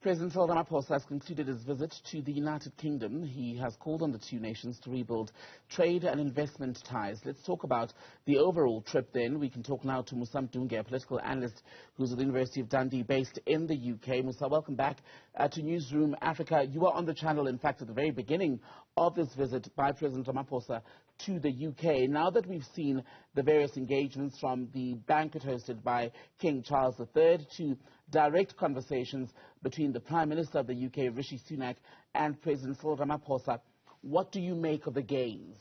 President Ramaphosa has concluded his visit to the United Kingdom. He has called on the two nations to rebuild trade and investment ties. Let's talk about the overall trip then. We can talk now to Musa Mdunge, a political analyst who's at the University of Dundee based in the UK. Musa, welcome back to Newzroom Africa. You were on the channel, in fact, at the very beginning of this visit by President Ramaphosa to the UK. Now that we've seen the various engagements from the banquet hosted by King Charles III to direct conversations between the Prime Minister of the UK, Rishi Sunak, and President Ramaphosa, what do you make of the gains?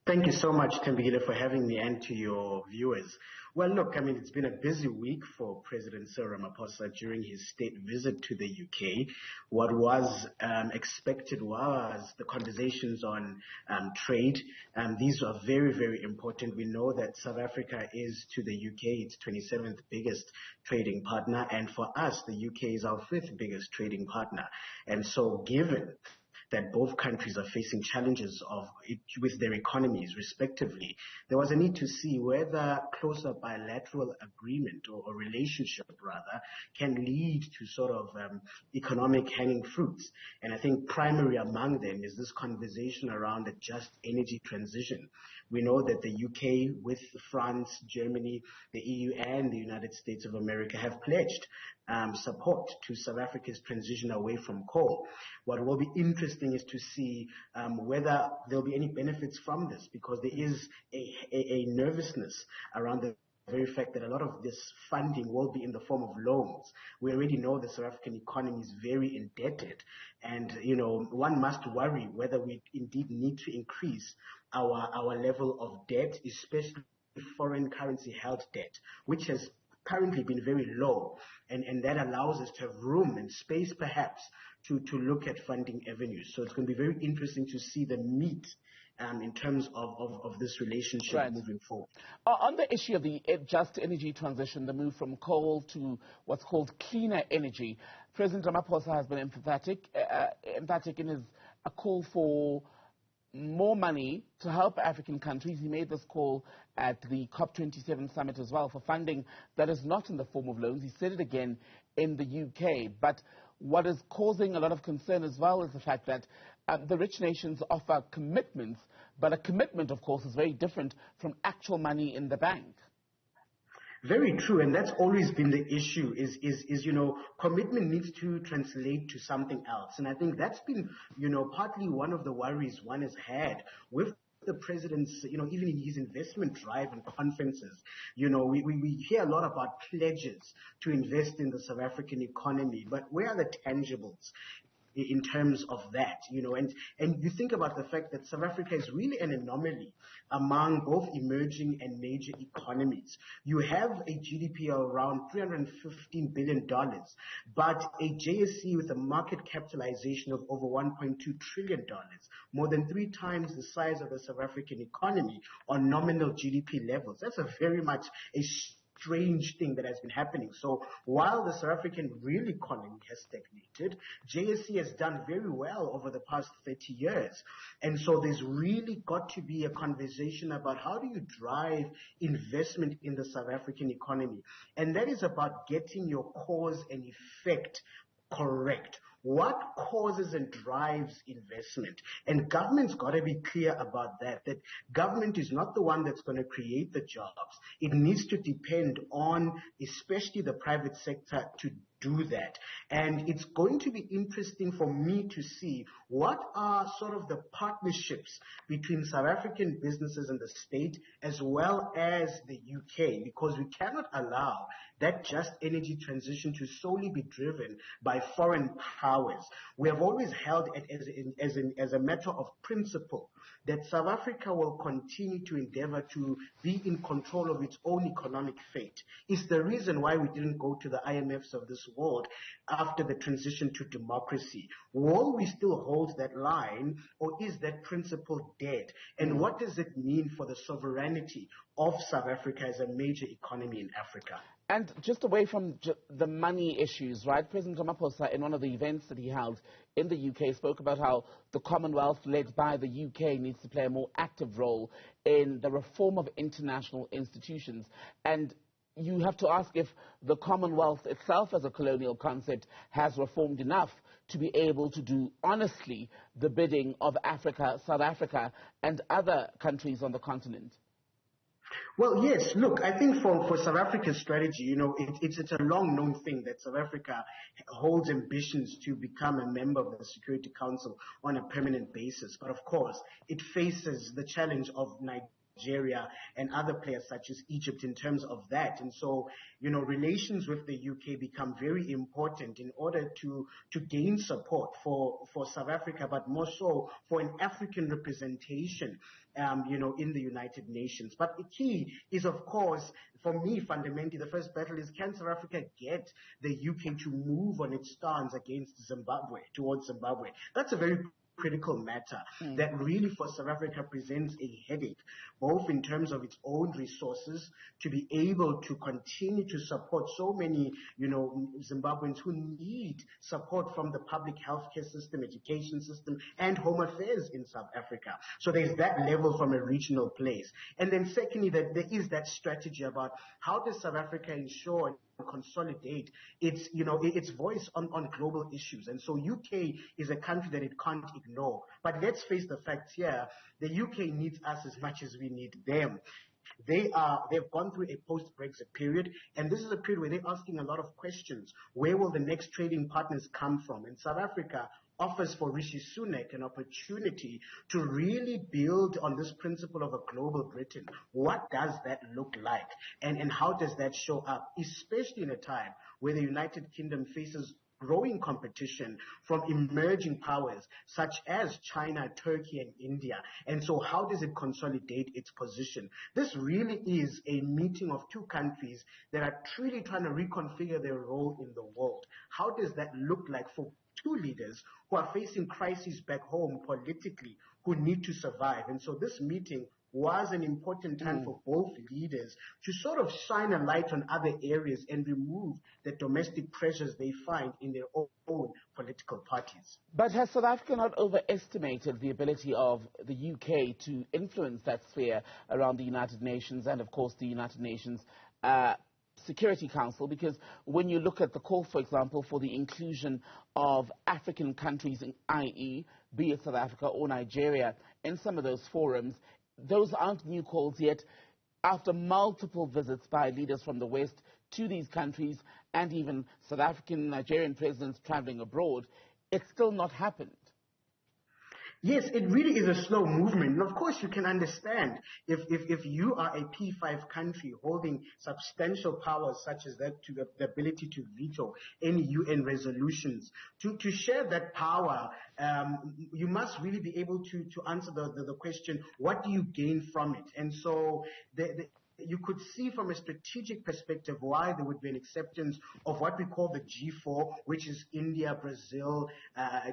Thank you so much, Tembile, for having me and to your viewers. Well, look, I mean, it's been a busy week for President Ramaphosa during his state visit to the UK. What was expected was the conversations on trade. These are very, very important. We know that South Africa is, to the UK, its 27th biggest trading partner. And for us, the UK is our 5th biggest trading partner. And so given that both countries are facing challenges with their economies respectively, there was a need to see whether closer bilateral agreement or relationship rather can lead to sort of economic hanging fruits. And I think primary among them is this conversation around a just energy transition. We know that the UK, with France, Germany, the EU and the United States of America have pledged support to South Africa's transition away from coal. What will be interesting is to see whether there'll be any benefits from this, because there is a nervousness around the very fact that a lot of this funding will be in the form of loans. We already know the South African economy is very indebted, and one must worry whether we indeed need to increase our level of debt, especially foreign currency held debt, which has currently been very low, and that allows us to have room and space perhaps to look at funding avenues. So it's going to be very interesting to see the meat in terms of this relationship moving forward. On the issue of the just energy transition, the move from coal to what's called cleaner energy, President Ramaphosa has been emphatic in his call for more money to help African countries. He made this call at the COP27 summit as well for funding that is not in the form of loans. He said it again in the UK. But what is causing a lot of concern as well is the fact that the rich nations offer commitments, but a commitment, of course, is very different from actual money in the bank. Very true, and that's always been the issue, is commitment needs to translate to something else. And I think that's been, partly one of the worries one has had with the president's, even in his investment drive and conferences. We hear a lot about pledges to invest in the South African economy, but where are the tangibles in terms of that, and you think about the fact that South Africa is really an anomaly among both emerging and major economies. You have a GDP of around $315 billion, but a JSE with a market capitalization of over $1.2 trillion, more than 3 times the size of the South African economy on nominal GDP levels. That's a very much a strange thing that has been happening. So while the South African real economy has stagnated, JSE has done very well over the past 30 years. And so there's really got to be a conversation about how do you drive investment in the South African economy. And that is about getting your cause and effect correct. What causes and drives investment? And government's got to be clear about that government is not the one that's going to create the jobs. It needs to depend on especially the private sector to do that. And it's going to be interesting for me to see what are sort of the partnerships between South African businesses and the state as well as the UK, because we cannot allow that just energy transition to solely be driven by foreign powers. We have always held it as a matter of principle that South Africa will continue to endeavor to be in control of its own economic fate. It's the reason why we didn't go to the IMFs of this world after the transition to democracy. Will we still hold that line, or is that principle dead? And what does it mean for the sovereignty of South Africa as a major economy in Africa? And just away from the money issues, right? President Ramaphosa, in one of the events that he held in the UK, spoke about how the Commonwealth, led by the UK, needs to play a more active role in the reform of international institutions. And you have to ask if the Commonwealth itself as a colonial concept has reformed enough to be able to do honestly the bidding of Africa, South Africa, and other countries on the continent. Well, yes. Look, I think for South Africa's strategy, it's a long-known thing that South Africa holds ambitions to become a member of the Security Council on a permanent basis. But of course, it faces the challenge of Nigeria and other players such as Egypt in terms of that. And so, relations with the UK become very important in order to gain support for South Africa, but more so for an African representation, in the United Nations. But the key is, of course, for me, fundamentally, the first battle is, can South Africa get the UK to move on its stance against Zimbabwe, towards Zimbabwe? That's a very critical matter that really for South Africa presents a headache, both in terms of its own resources to be able to continue to support so many, Zimbabweans who need support from the public healthcare system, education system, and home affairs in South Africa. So there's that level from a regional place. And then secondly, that there is that strategy about how does South Africa ensure and consolidate its voice on global issues. And so UK is a country that it can't ignore. But let's face the facts here. The UK needs us as much as we need them. They've gone through a post-Brexit period, and this is a period where they're asking a lot of questions. Where will the next trading partners come from? And South Africa offers for Rishi Sunak an opportunity to really build on this principle of a global Britain. What does that look like? And how does that show up, especially in a time where the United Kingdom faces growing competition from emerging powers such as China, Turkey, and India. And so how does it consolidate its position? This really is a meeting of two countries that are truly trying to reconfigure their role in the world. How does that look like for two leaders who are facing crises back home politically, who need to survive? And so this meeting was an important time for both leaders to sort of shine a light on other areas and remove the domestic pressures they find in their own political parties. But has South Africa not overestimated the ability of the UK to influence that sphere around the United Nations and, of course, the United Nations Security Council? Because when you look at the call, for example, for the inclusion of African countries, i.e., be it South Africa or Nigeria, in some of those forums, those aren't new calls yet. After multiple visits by leaders from the West to these countries and even South African, Nigerian presidents traveling abroad, it's still not happened. Yes, it really is a slow movement. And of course, you can understand if you are a P5 country holding substantial powers such as that, to the ability to veto any UN resolutions, to share that power, you must really be able to answer the question, what do you gain from it? And so you could see from a strategic perspective why there would be an acceptance of what we call the G4, which is India, Brazil,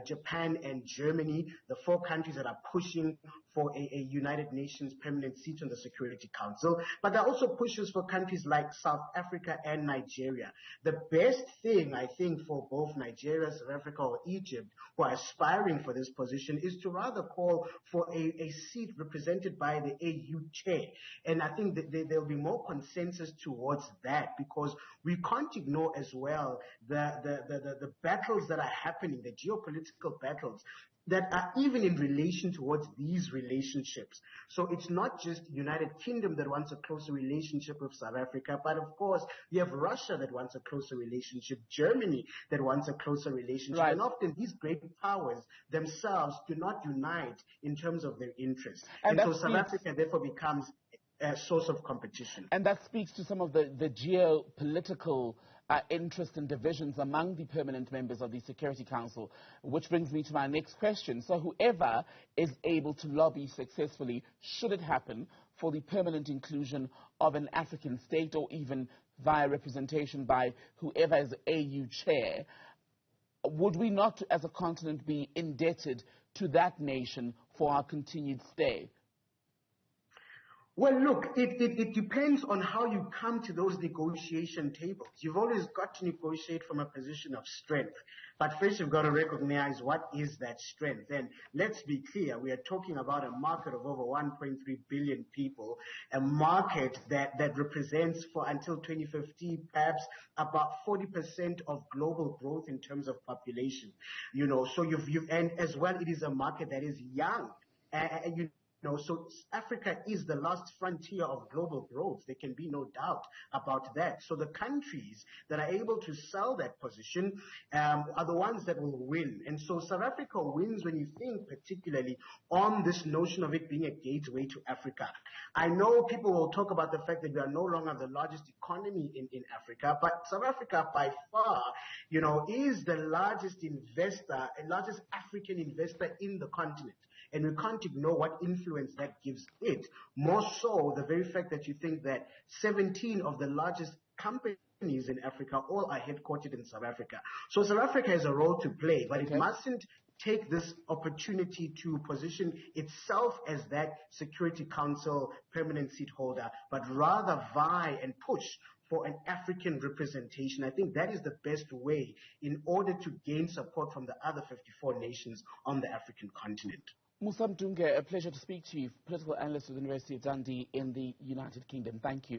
Japan, and Germany, the four countries that are pushing for a United Nations permanent seat on the Security Council. But there are also pushes for countries like South Africa and Nigeria. The best thing, I think, for both Nigeria, South Africa, or Egypt, who are aspiring for this position, is to rather call for a seat represented by the AU chair. And I think that there'll be more consensus towards that, because we can't ignore as well the battles that are happening, the geopolitical battles that are even in relation towards these relationships. So it's not just United Kingdom that wants a closer relationship with South Africa, but of course you have Russia that wants a closer relationship, Germany that wants a closer relationship, right. And often these great powers themselves do not unite in terms of their interests. And so South Africa therefore becomes a source of competition. And that speaks to some of the geopolitical interest and divisions among the permanent members of the Security Council, which brings me to my next question. So whoever is able to lobby successfully, should it happen, for the permanent inclusion of an African state, or even via representation by whoever is AU chair, would we not as a continent be indebted to that nation for our continued stay? Well, look, it depends on how you come to those negotiation tables. You've always got to negotiate from a position of strength. But first you've got to recognize what is that strength. And let's be clear, we are talking about a market of over 1.3 billion people, a market that represents for until 2050 perhaps about 40% of global growth in terms of population. So and as well it is a market that is young. So Africa is the last frontier of global growth. There can be no doubt about that. So the countries that are able to sell that position are the ones that will win. And so South Africa wins when you think particularly on this notion of it being a gateway to Africa. I know people will talk about the fact that we are no longer the largest economy in Africa, but South Africa by far, is the largest African investor in the continent. And we can't ignore what influence that gives it. More so, the very fact that you think that 17 of the largest companies in Africa all are headquartered in South Africa. So South Africa has a role to play, but it mustn't take this opportunity to position itself as that Security Council permanent seat holder, but rather vie and push for an African representation. I think that is the best way in order to gain support from the other 54 nations on the African continent. Musa Mdunge, a pleasure to speak to you, political analyst at the University of Dundee in the United Kingdom. Thank you.